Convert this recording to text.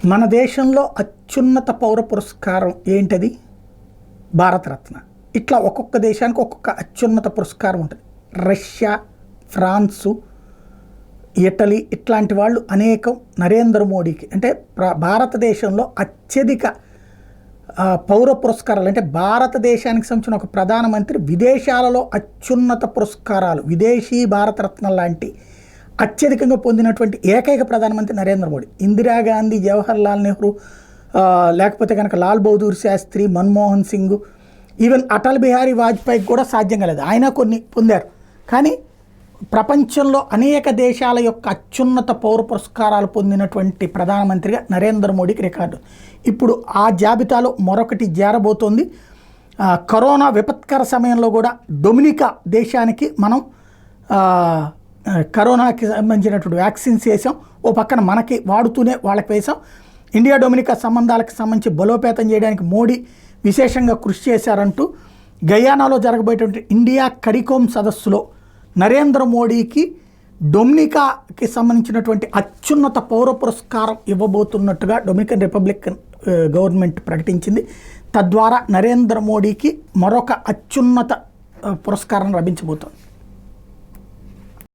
మన దేశంలో అత్యున్నత పౌర పురస్కారం ఏంటది? భారతరత్న. ఇట్లా ఒక్కొక్క దేశానికి ఒక్కొక్క అత్యున్నత పురస్కారం ఉంటుంది. రష్యా, ఫ్రాన్సు, ఇటలీ ఇట్లాంటి వాళ్ళు అనేకం నరేంద్ర మోడీకి అంటే భారతదేశంలో అత్యధిక పౌర పురస్కారాలు అంటే భారతదేశానికి సంబంధించిన ఒక ప్రధానమంత్రి విదేశాలలో అత్యున్నత పురస్కారాలు విదేశీ భారతరత్న లాంటి అత్యధికంగా పొందినటువంటి ఏకైక ప్రధానమంత్రి నరేంద్ర మోడీ. ఇందిరాగాంధీ, జవహర్ లాల్ నెహ్రూ, లేకపోతే కనుక లాల్ బహదూర్ శాస్త్రి, మన్మోహన్ సింగ్, ఈవెన్ అటల్ బిహారీ వాజ్పేయికి కూడా సాధ్యం కాలేదు. ఆయన కొన్ని పొందారు. కానీ ప్రపంచంలో అనేక దేశాల యొక్క అత్యున్నత పౌర పురస్కారాలు పొందినటువంటి ప్రధానమంత్రిగా నరేంద్ర మోడీకి రికార్డు. ఇప్పుడు ఆ జాబితాలో మరొకటి చేరబోతోంది. కరోనా విపత్కర సమయంలో కూడా డొమినికా దేశానికి మనం కరోనాకి సంబంధించినటువంటి వ్యాక్సిన్స్ వేసాం. ఓ పక్కన మనకి వాడుతూనే వాళ్ళకి వేసాం. ఇండియా డొమినికా సంబంధాలకు సంబంధించి బలోపేతం చేయడానికి మోడీ విశేషంగా కృషి చేశారంటూ గయానాలో జరగబోయేటువంటి ఇండియా కరికోమ్ సదస్సులో నరేంద్ర మోడీకి డొమినికాకి సంబంధించినటువంటి అత్యున్నత పౌర పురస్కారం ఇవ్వబోతున్నట్టుగా డొమినికన్ రిపబ్లిక్ గవర్నమెంట్ ప్రకటించింది. తద్వారా నరేంద్ర మోడీకి మరొక అత్యున్నత పురస్కారం లభించబోతోంది.